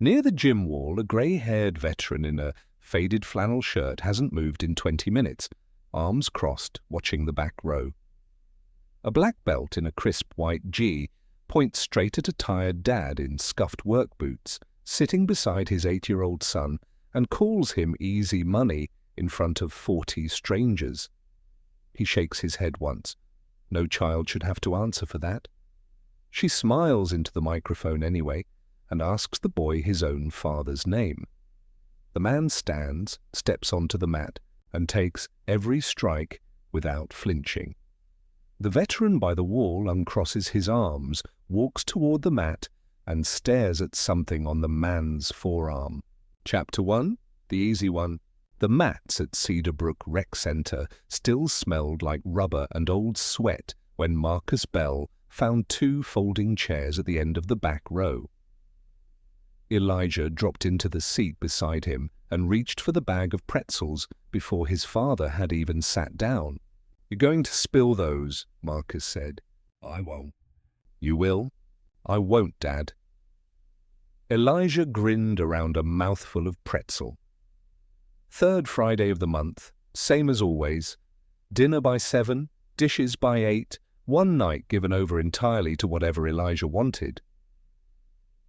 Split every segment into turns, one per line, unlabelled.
Near the gym wall, a grey-haired veteran in a faded flannel shirt hasn't moved in 20 minutes, arms crossed, watching the back row. A black belt in a crisp white G points straight at a tired dad in scuffed work boots, sitting beside his 8-year-old son, and calls him easy money in front of 40 strangers. He shakes his head once. No child should have to answer for that. She smiles into the microphone anyway, and asks the boy his own father's name. The man stands, steps onto the mat, and takes every strike without flinching. The veteran by the wall uncrosses his arms, walks toward the mat, and stares at something on the man's forearm. Chapter 1, the easy one. The mats at Cedar Brook Rec Center still smelled like rubber and old sweat when Marcus Bell found 2 folding chairs at the end of the back row. Elijah dropped into the seat beside him and reached for the bag of pretzels before his father had even sat down. "You're going to spill those," Marcus said.
"I won't."
"You will?" "I won't, Dad." Elijah grinned around a mouthful of pretzel. 3rd Friday of the month, same as always. Dinner by 7, dishes by 8, one night given over entirely to whatever Elijah wanted.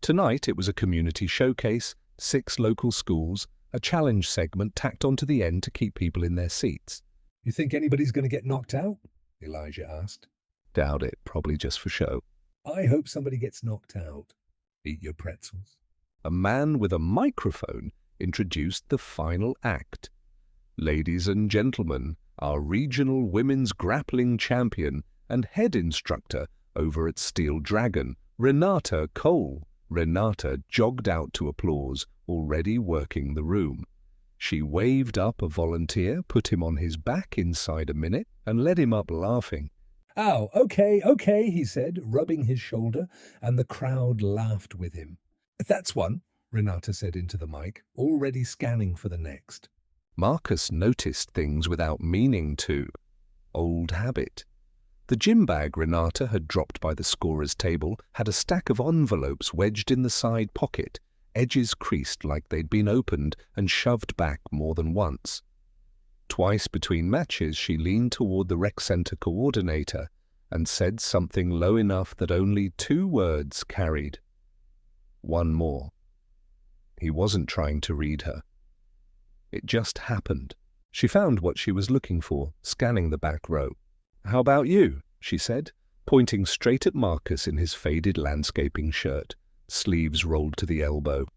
Tonight it was a community showcase, 6 local schools, a challenge segment tacked onto the end to keep people in their seats.
"You think anybody's going to get knocked out?" Elijah asked.
"Doubt it, probably just for show."
"I hope somebody gets knocked out. Eat your pretzels."
A man with a microphone introduced the final act. "Ladies and gentlemen, our regional women's grappling champion and head instructor over at Steel Dragon, Renata Cole." Renata jogged out to applause, already working the room. She waved up a volunteer, put him on his back inside a minute, and led him up laughing.
"Oh, okay, he said, rubbing his shoulder, and the crowd laughed with him. "That's one," Renata said into the mic, already scanning for the next.
Marcus noticed things without meaning to. Old habit. The gym bag Renata had dropped by the scorer's table had a stack of envelopes wedged in the side pocket, edges creased like they'd been opened and shoved back more than once. Twice between matches she leaned toward the rec center coordinator and said something low enough that only 2 words carried. "One more." He wasn't trying to read her. It just happened. She found what she was looking for, scanning the back row. "How about you?" she said, pointing straight at Marcus in his faded landscaping shirt, sleeves rolled to the elbow.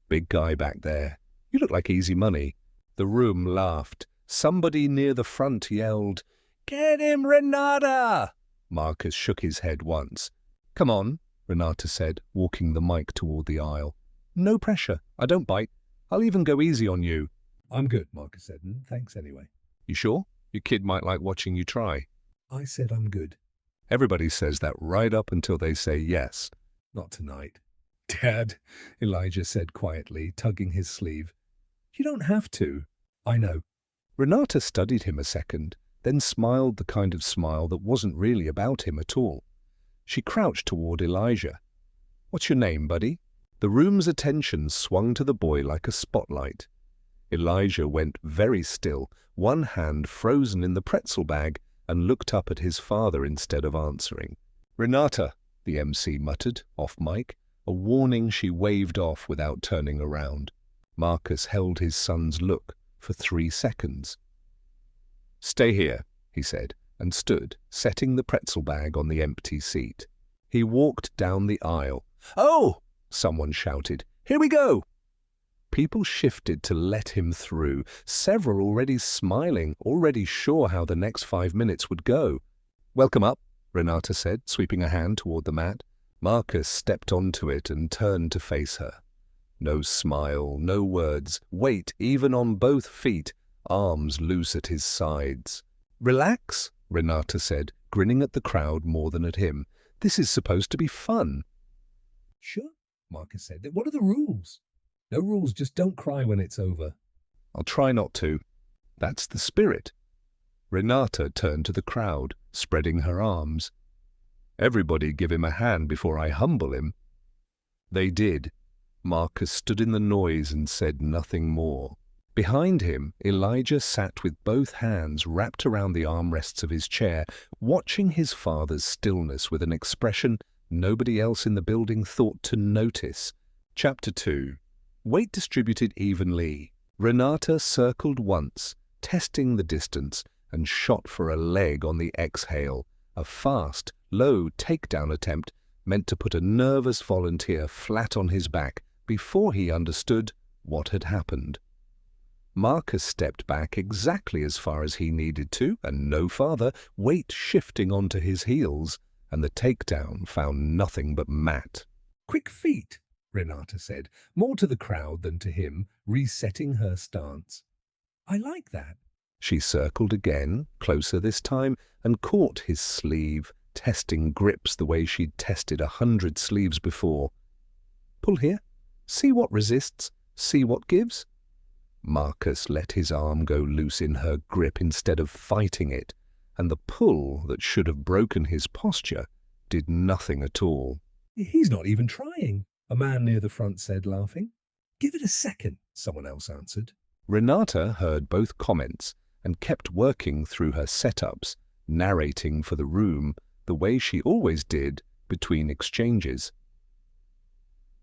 "Big guy back there. You look like easy money." The room laughed. Somebody near the front yelled, "Get him, Renata!" Marcus shook his head once. "Come on," Renata said, walking the mic toward the aisle. "No pressure. I don't bite. I'll even go easy on you."
"I'm good," Marcus said, "and thanks anyway."
"You sure? Your kid might like watching you try."
"I said I'm good."
Everybody says that right up until they say yes.
"Not tonight." "Dad," Elijah said quietly, tugging his sleeve. "You don't have to." "I know."
Renata studied him a second, then smiled the kind of smile that wasn't really about him at all. She crouched toward Elijah. "What's your name, buddy?" The room's attention swung to the boy like a spotlight. Elijah went very still, one hand frozen in the pretzel bag, and looked up at his father instead of answering. "Renata," the MC muttered, off mic, a warning she waved off without turning around. Marcus held his son's look for 3 seconds. "Stay here," he said, and stood, setting the pretzel bag on the empty seat. He walked down the aisle. "Oh!" someone shouted. "Here we go!" People shifted to let him through, several already smiling, already sure how the next 5 minutes would go. "Welcome up," Renata said, sweeping a hand toward the mat. Marcus stepped onto it and turned to face her. No smile, no words, weight even on both feet, arms loose at his sides. "Relax," Renata said, grinning at the crowd more than at him. "This is supposed to be fun."
"Sure," Marcus said. "What are the rules?" "No rules, just don't cry when it's over."
"I'll try not to. That's the spirit." Renata turned to the crowd, spreading her arms. "Everybody give him a hand before I humble him." They did. Marcus stood in the noise and said nothing more. Behind him, Elijah sat with both hands wrapped around the armrests of his chair, watching his father's stillness with an expression nobody else in the building thought to notice. Chapter 2. Weight distributed evenly. Renata circled once, testing the distance, and shot for a leg on the exhale, a fast, low takedown attempt meant to put a nervous volunteer flat on his back before he understood what had happened. Marcus stepped back exactly as far as he needed to, and no farther, weight shifting onto his heels, and the takedown found nothing but mat.
"Quick feet," Renata said, more to the crowd than to him, resetting her stance. "I like that."
She circled again, closer this time, and caught his sleeve, testing grips the way she'd tested 100 sleeves before. "Pull here. See what resists. See what gives." Marcus let his arm go loose in her grip instead of fighting it, and the pull that should have broken his posture did nothing at all.
"He's not even trying," a man near the front said, laughing. "Give it a second," someone else answered.
Renata heard both comments and kept working through her setups, narrating for the room the way she always did between exchanges.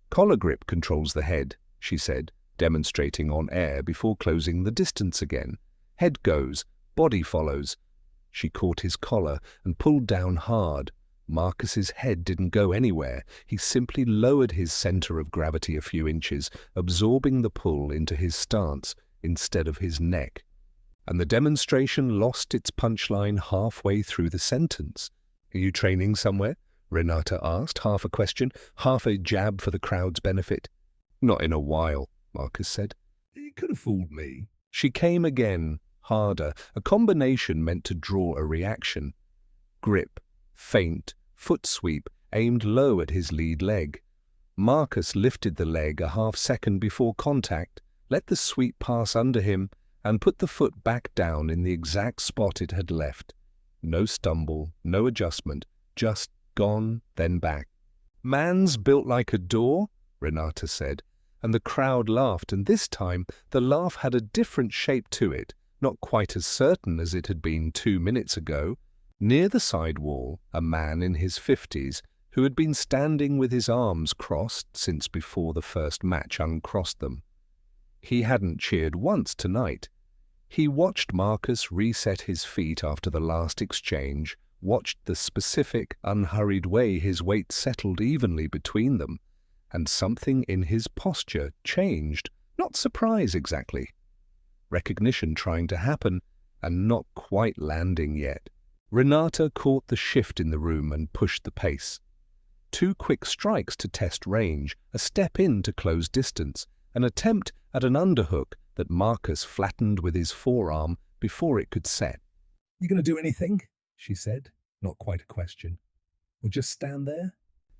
"Collar grip controls the head," she said, demonstrating on air before closing the distance again. "Head goes, body follows." She caught his collar and pulled down hard. Marcus's head didn't go anywhere. He simply lowered his center of gravity a few inches, absorbing the pull into his stance instead of his neck. And the demonstration lost its punchline halfway through the sentence. "Are you training somewhere?" Renata asked, half a question, half a jab for the crowd's benefit. "Not in a while," Marcus said.
"It could have fooled me."
She came again, harder, a combination meant to draw a reaction. Grip, feint, foot sweep, aimed low at his lead leg. Marcus lifted the leg a half-second before contact, let the sweep pass under him, and put the foot back down in the exact spot it had left. No stumble, no adjustment, just gone, then back. "Man's built like a door," Renata said, and the crowd laughed, and this time the laugh had a different shape to it, not quite as certain as it had been 2 minutes ago. Near the side wall, a man in his 50s, who had been standing with his arms crossed since before the first match uncrossed them. He hadn't cheered once tonight. He watched Marcus reset his feet after the last exchange, watched the specific, unhurried way his weight settled evenly between them, and something in his posture changed, not surprise exactly. Recognition trying to happen, and not quite landing yet. Renata caught the shift in the room and pushed the pace. 2 quick strikes to test range, a step in to close distance, an attempt at an underhook that Marcus flattened with his forearm before it could set.
"You going to do anything?" she said, not quite a question. "Or just stand there?"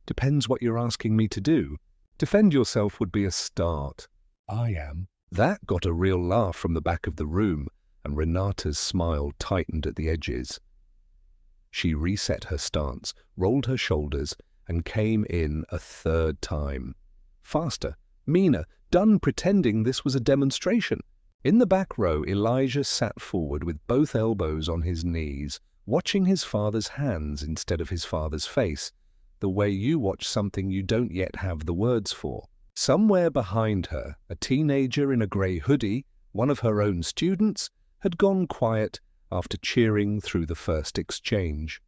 "Depends what you're asking me to do. Defend yourself would be a start."
"I am."
That got a real laugh from the back of the room, and Renata's smile tightened at the edges. She reset her stance, rolled her shoulders, and came in a 3rd time. Faster, meaner, done pretending this was a demonstration. In the back row, Elijah sat forward with both elbows on his knees, watching his father's hands instead of his father's face, the way you watch something you don't yet have the words for. Somewhere behind her, a teenager in a grey hoodie, one of her own students, had gone quiet after cheering through the first exchange.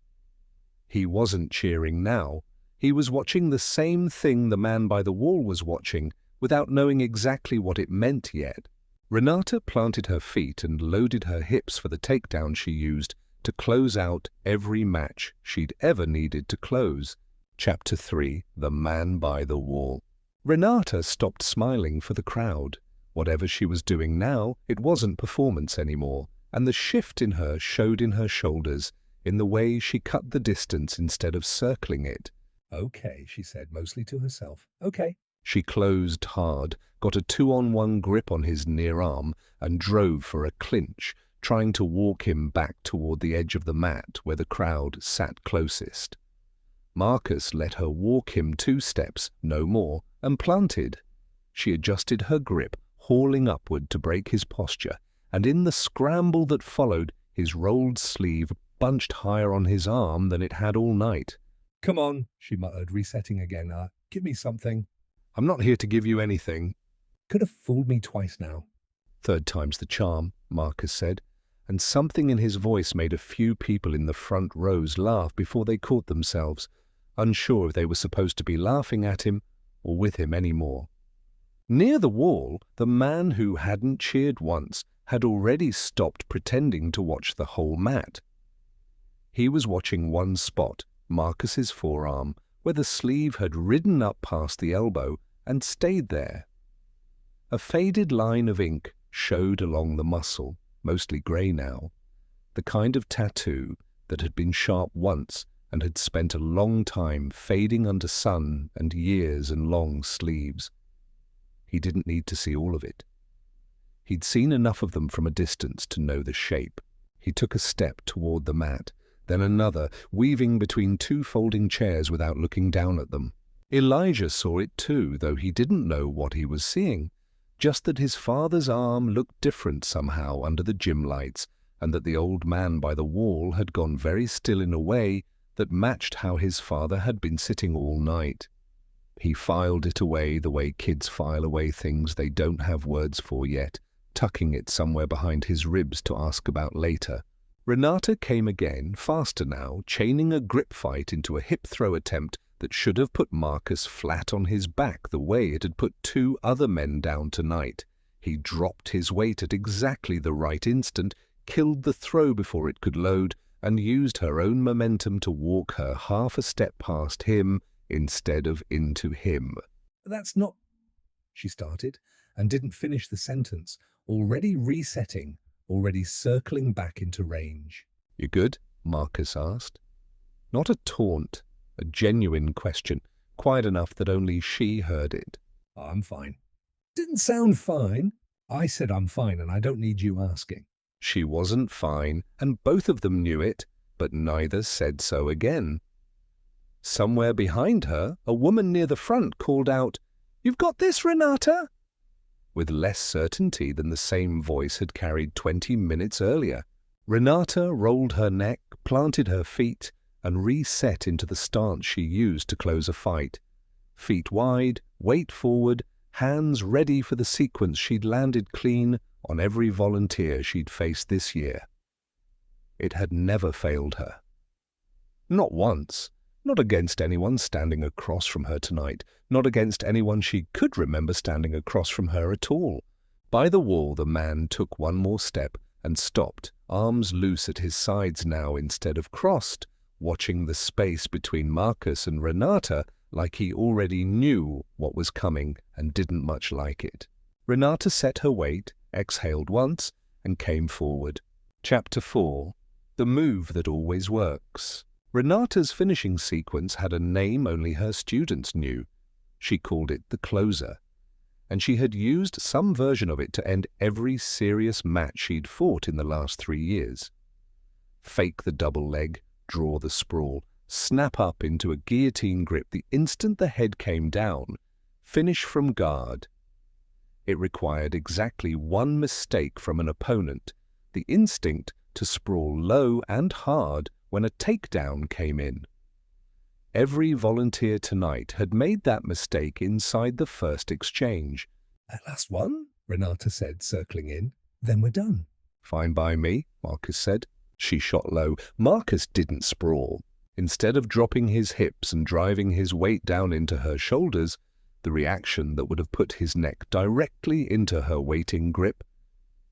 He wasn't cheering now. He was watching the same thing the man by the wall was watching, without knowing exactly what it meant yet. Renata planted her feet and loaded her hips for the takedown she used to close out every match she'd ever needed to close. Chapter 3. The Man by the Wall. Renata stopped smiling for the crowd. Whatever she was doing now, it wasn't performance anymore, and the shift in her showed in her shoulders, in the way she cut the distance instead of circling it.
"Okay," she said, mostly to herself. "Okay."
She closed hard, got a 2-on-1 grip on his near arm, and drove for a clinch, trying to walk him back toward the edge of the mat where the crowd sat closest. Marcus let her walk him 2 steps, no more, and planted. She adjusted her grip, hauling upward to break his posture, and in the scramble that followed, his rolled sleeve bunched higher on his arm than it had all night.
"Come on," she muttered, resetting again. Give me something."
"I'm not here to give you anything."
"Could have fooled me twice now."
"Third time's the charm," Marcus said, and something in his voice made a few people in the front rows laugh before they caught themselves, unsure if they were supposed to be laughing at him or with him any more. Near the wall, the man who hadn't cheered once had already stopped pretending to watch the whole mat. He was watching one spot, Marcus's forearm, where the sleeve had ridden up past the elbow and stayed there. A faded line of ink showed along the muscle, mostly grey now, the kind of tattoo that had been sharp once and had spent a long time fading under sun and years and long sleeves. He didn't need to see all of it. He'd seen enough of them from a distance to know the shape. He took a step toward the mat, then another, weaving between two folding chairs without looking down at them. Elijah saw it too, though he didn't know what he was seeing, just that his father's arm looked different somehow under the gym lights, and that the old man by the wall had gone very still in a way that matched how his father had been sitting all night. He filed it away the way kids file away things they don't have words for yet, tucking it somewhere behind his ribs to ask about later. Renata came again, faster now, chaining a grip fight into a hip throw attempt that should have put Marcus flat on his back the way it had put two other men down tonight. He dropped his weight at exactly the right instant, killed the throw before it could load, and used her own momentum to walk her half a step past him instead of into him.
"That's not—" she started, and didn't finish the sentence, already resetting, already circling back into range.
"You good?" Marcus asked. Not a taunt, a genuine question, quiet enough that only she heard it.
"I'm fine." "Didn't sound fine." "I said I'm fine, and I don't need you asking."
She wasn't fine, and both of them knew it, but neither said so again. Somewhere behind her, a woman near the front called out, "You've got this, Renata!" with less certainty than the same voice had carried 20 minutes earlier. Renata rolled her neck, planted her feet, and reset into the stance she used to close a fight. Feet wide, weight forward, hands ready for the sequence she'd landed clean on every volunteer she'd faced this year. It had never failed her. Not once. Not against anyone standing across from her tonight, not against anyone she could remember standing across from her at all. By the wall the man took one more step and stopped, arms loose at his sides now instead of crossed, watching the space between Marcus and Renata like he already knew what was coming and didn't much like it. Renata set her weight, exhaled once, and came forward. Chapter 4. The Move That Always Works. Renata's finishing sequence had a name only her students knew. She called it the closer, and she had used some version of it to end every serious match she'd fought in the last 3 years. Fake the double leg, draw the sprawl, snap up into a guillotine grip the instant the head came down, finish from guard. It required exactly one mistake from an opponent, the instinct to sprawl low and hard when a takedown came in. Every volunteer tonight had made that mistake inside the first exchange.
"That last one?" Renata said, circling in. "Then we're done."
"Fine by me," Marcus said. She shot low. Marcus didn't sprawl. Instead of dropping his hips and driving his weight down into her shoulders, the reaction that would have put his neck directly into her waiting grip,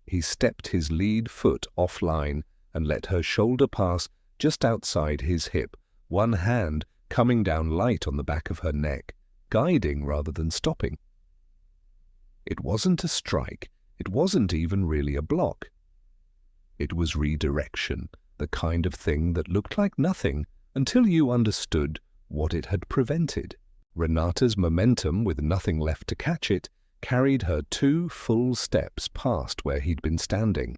he stepped his lead foot offline and let her shoulder pass just outside his hip, one hand coming down light on the back of her neck, guiding rather than stopping. It wasn't a strike. It wasn't even really a block. It was redirection, the kind of thing that looked like nothing until you understood what it had prevented. Renata's momentum, with nothing left to catch it, carried her 2 full steps past where he'd been standing.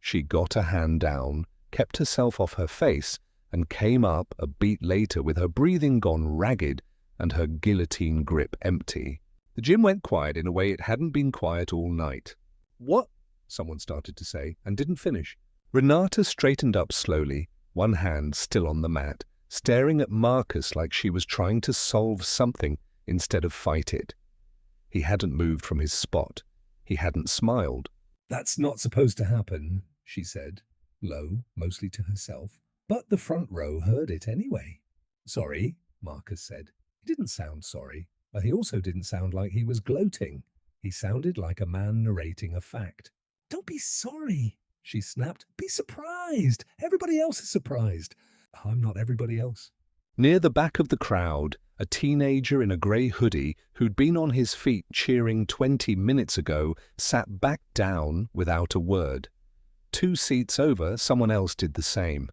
She got a hand down, kept herself off her face, and came up a beat later with her breathing gone ragged and her guillotine grip empty. The gym went quiet in a way it hadn't been quiet all night. "What?" someone started to say, and didn't finish. Renata straightened up slowly, one hand still on the mat, staring at Marcus like she was trying to solve something instead of fight it. He hadn't moved from his spot. He hadn't smiled.
"That's not supposed to happen," she said, low, mostly to herself. But the front row heard it anyway. "Sorry," Marcus said. He didn't sound sorry, but he also didn't sound like he was gloating. He sounded like a man narrating a fact. "Don't be sorry," she snapped. "Be surprised. Everybody else is surprised. I'm not everybody else."
Near the back of the crowd, a teenager in a grey hoodie who'd been on his feet cheering 20 minutes ago sat back down without a word. 2 seats over, someone else did the same.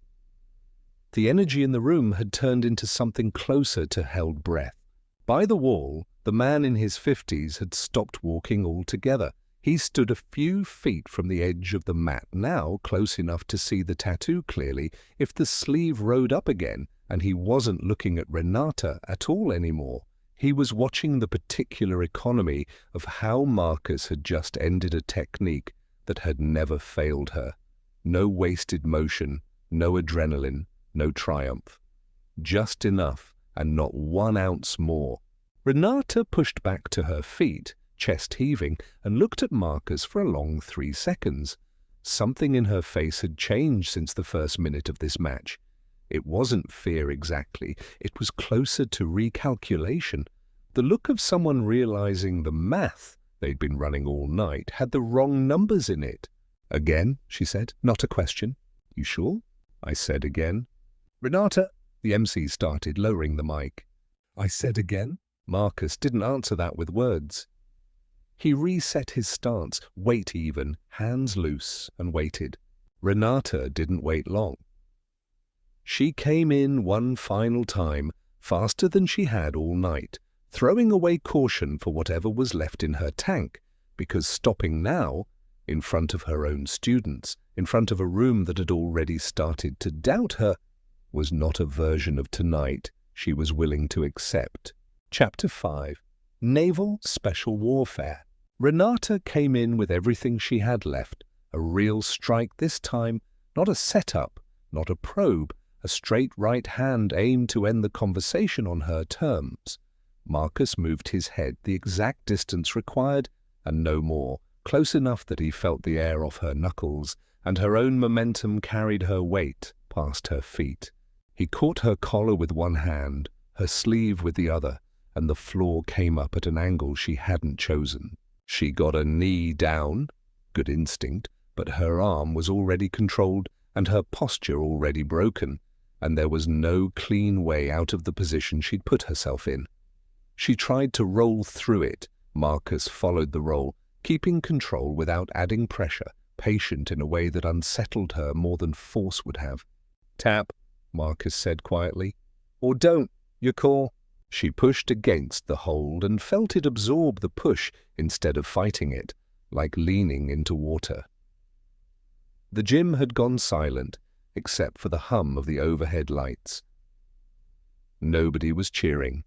The energy in the room had turned into something closer to held breath. By the wall, the man in his 50s had stopped walking altogether. He stood a few feet from the edge of the mat, now close enough to see the tattoo clearly if the sleeve rode up again, and he wasn't looking at Renata at all anymore. He was watching the particular economy of how Marcus had just ended a technique that had never failed her. No wasted motion, no adrenaline, no triumph. Just enough, and not 1 ounce more. Renata pushed back to her feet, chest heaving, and looked at Marcus for a long 3 seconds. Something in her face had changed since the first minute of this match. It wasn't fear exactly, it was closer to recalculation. The look of someone realizing the math they'd been running all night had the wrong numbers in it. "Again?" she said. "Not a question." "You sure?" I said again. "Renata," the MC started, lowering the mic.
"I said again?"
Marcus didn't answer that with words. He reset his stance, weight even, hands loose, and waited. Renata didn't wait long. She came in one final time, faster than she had all night, throwing away caution for whatever was left in her tank, because stopping now, in front of her own students, in front of a room that had already started to doubt her, was not a version of tonight she was willing to accept. Chapter 5. Naval Special Warfare. Renata came in with everything she had left, a real strike this time, not a setup, not a probe, a straight right hand aimed to end the conversation on her terms. Marcus moved his head the exact distance required, and no more, close enough that he felt the air off her knuckles, and her own momentum carried her weight past her feet. He caught her collar with one hand, her sleeve with the other, and the floor came up at an angle she hadn't chosen. She got a knee down, good instinct, but her arm was already controlled and her posture already broken, and there was no clean way out of the position she'd put herself in. She tried to roll through it. Marcus followed the roll, keeping control without adding pressure, patient in a way that unsettled her more than force would have. "Tap," Marcus said quietly. "Or don't. Your call." She pushed against the hold and felt it absorb the push instead of fighting it, like leaning into water. The gym had gone silent, except for the hum of the overhead lights. Nobody was cheering.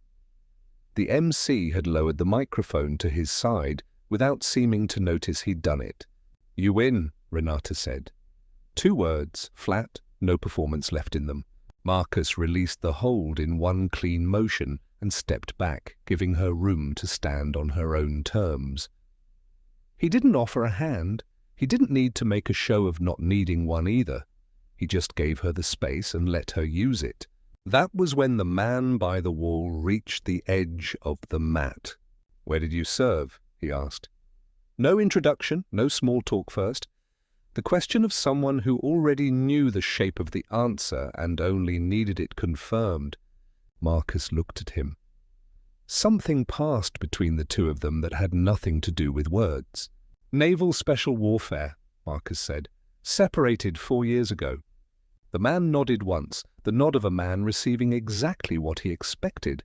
The MC had lowered the microphone to his side without seeming to notice he'd done it. "You win," Renata said. 2 words, flat, no performance left in them. Marcus released the hold in one clean motion and stepped back, giving her room to stand on her own terms. He didn't offer a hand. He didn't need to make a show of not needing one either. He just gave her the space and let her use it. That was when the man by the wall reached the edge of the mat. "Where did you serve?" he asked. No introduction, no small talk first. The question of someone who already knew the shape of the answer and only needed it confirmed. Marcus looked at him. Something passed between the two of them that had nothing to do with words. "Naval Special Warfare," Marcus said. "Separated 4 years ago." The man nodded once, the nod of a man receiving exactly what he expected.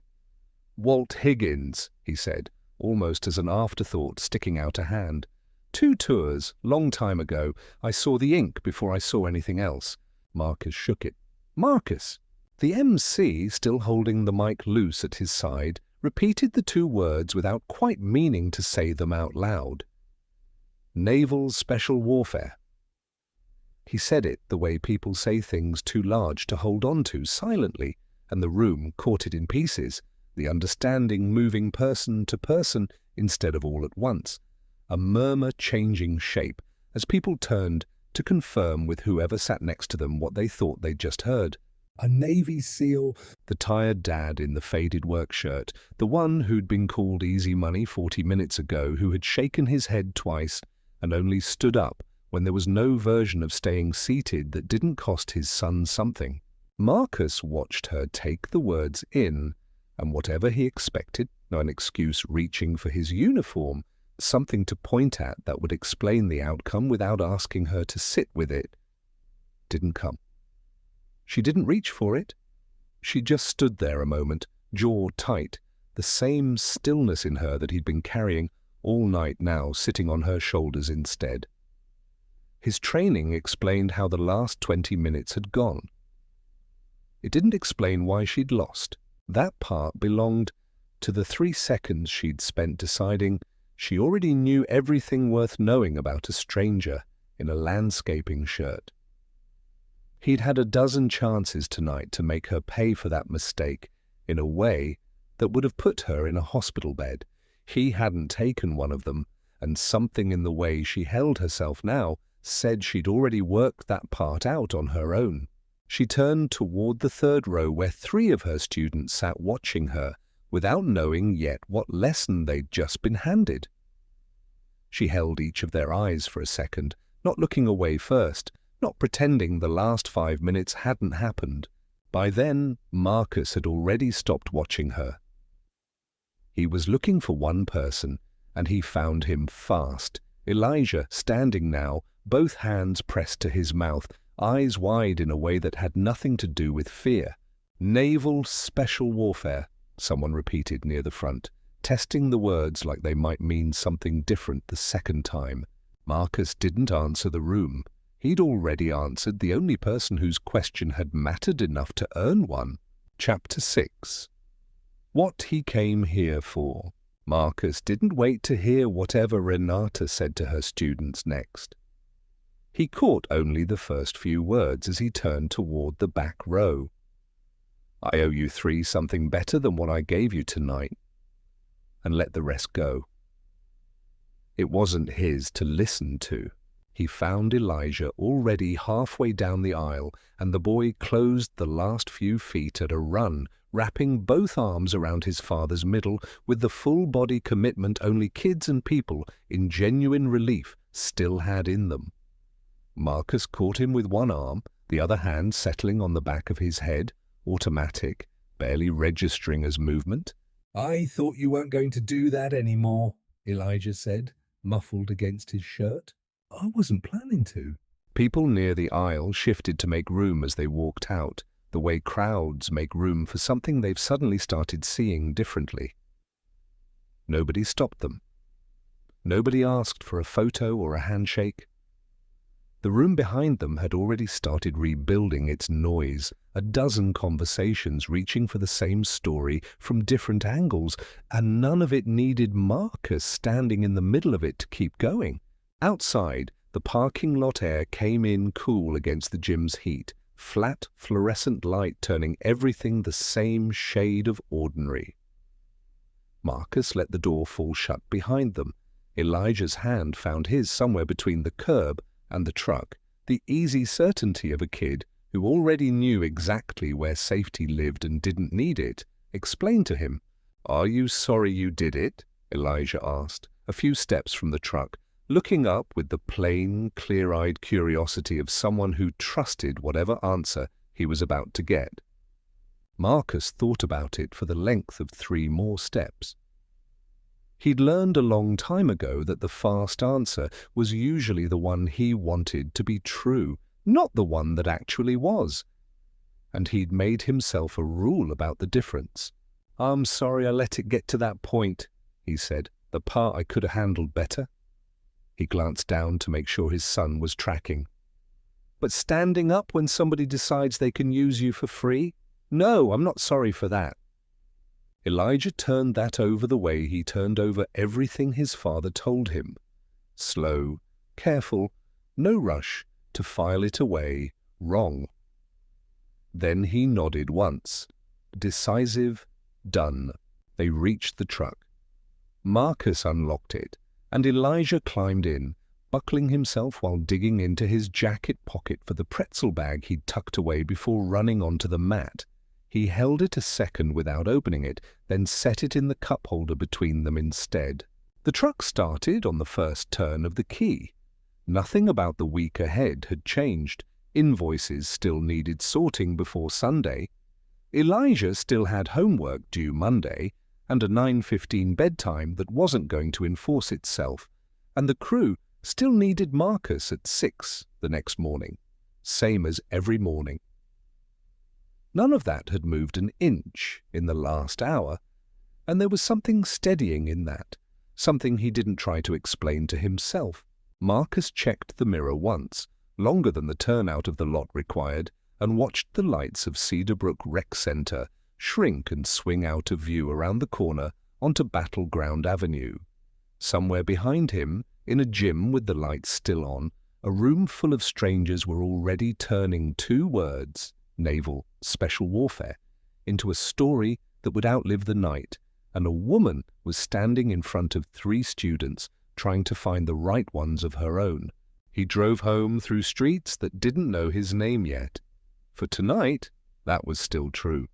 "Walt Higgins," he said, almost as an afterthought, sticking out a hand. "2 tours, long time ago. I saw the ink before I saw anything else." Marcus shook it. "Marcus!" The MC, still holding the mic loose at his side, repeated the two words without quite meaning to say them out loud. Naval Special Warfare. He said it the way people say things too large to hold on to, silently, and the room caught it in pieces, the understanding moving person to person instead of all at once, a murmur changing shape as people turned to confirm with whoever sat next to them what they thought they'd just heard.
A Navy SEAL.
The tired dad in the faded work shirt, the one who'd been called easy money 40 minutes ago, who had shaken his head twice and only stood up when there was no version of staying seated that didn't cost his son something. Marcus watched her take the words in, and whatever he expected, an excuse reaching for his uniform, something to point at that would explain the outcome without asking her to sit with it, didn't come. She didn't reach for it. She just stood there a moment, jaw tight, the same stillness in her that he'd been carrying all night now sitting on her shoulders instead. His training explained how the last 20 minutes had gone. It didn't explain why she'd lost. That part belonged to the 3 seconds she'd spent deciding she already knew everything worth knowing about a stranger in a landscaping shirt. He'd had a dozen chances tonight to make her pay for that mistake in a way that would have put her in a hospital bed. He hadn't taken one of them, and something in the way she held herself now said she'd already worked that part out on her own. She turned toward the third row where 3 of her students sat watching her without knowing yet what lesson they'd just been handed. She held each of their eyes for a second, not looking away first, not pretending the last 5 minutes hadn't happened. By then, Marcus had already stopped watching her. He was looking for one person, and he found him fast. Elijah, standing now, both hands pressed to his mouth, eyes wide in a way that had nothing to do with fear. Naval Special Warfare, someone repeated near the front, testing the words like they might mean something different the second time. Marcus didn't answer the room. He'd already answered the only person whose question had mattered enough to earn one. Chapter 6. What he came here for. Marcus didn't wait to hear whatever Renata said to her students next. He caught only the first few words as he turned toward the back row. I owe you 3 something better than what I gave you tonight, and let the rest go. It wasn't his to listen to. He found Elijah already halfway down the aisle, and the boy closed the last few feet at a run, wrapping both arms around his father's middle with the full-body commitment only kids and people in genuine relief still had in them. Marcus caught him with one arm, the other hand settling on the back of his head, automatic, barely registering as movement.
I thought you weren't going to do that anymore, Elijah said, muffled against his shirt. I wasn't planning to.
People near the aisle shifted to make room as they walked out, the way crowds make room for something they've suddenly started seeing differently. Nobody stopped them. Nobody asked for a photo or a handshake. The room behind them had already started rebuilding its noise, a dozen conversations reaching for the same story from different angles, and none of it needed Marcus standing in the middle of it to keep going. Outside, the parking lot air came in cool against the gym's heat, flat fluorescent light turning everything the same shade of ordinary. Marcus let the door fall shut behind them. Elijah's hand found his somewhere between the curb and the truck, the easy certainty of a kid who already knew exactly where safety lived and didn't need it, explained to him. Are you sorry you did it? Elijah asked, a few steps from the truck, looking up with the plain, clear-eyed curiosity of someone who trusted whatever answer he was about to get. Marcus thought about it for the length of 3 more steps. He'd learned a long time ago that the fast answer was usually the one he wanted to be true, not the one that actually was. And he'd made himself a rule about the difference. I'm sorry I let it get to that point, he said, the part I could have handled better. He glanced down to make sure his son was tracking. But standing up when somebody decides they can use you for free? No, I'm not sorry for that. Elijah turned that over the way he turned over everything his father told him. Slow, careful, no rush to file it away wrong. Then he nodded once. Decisive, done. They reached the truck. Marcus unlocked it, and Elijah climbed in, buckling himself while digging into his jacket pocket for the pretzel bag he'd tucked away before running onto the mat. He held it a second without opening it, then set it in the cup holder between them instead. The truck started on the first turn of the key. Nothing about the week ahead had changed. Invoices still needed sorting before Sunday. Elijah still had homework due Monday, and a 9:15 bedtime that wasn't going to enforce itself, and the crew still needed Marcus at 6 the next morning, same as every morning. None of that had moved an inch in the last hour, and there was something steadying in that, something he didn't try to explain to himself. Marcus checked the mirror once, longer than the turnout of the lot required, and watched the lights of Cedarbrook Rec Center shrink and swing out of view around the corner onto Battleground Avenue. Somewhere behind him, in a gym with the lights still on, a room full of strangers were already turning 2 words, Naval Special Warfare, into a story that would outlive the night, and a woman was standing in front of 3 students trying to find the right ones of her own. He drove home through streets that didn't know his name yet. For tonight, that was still true.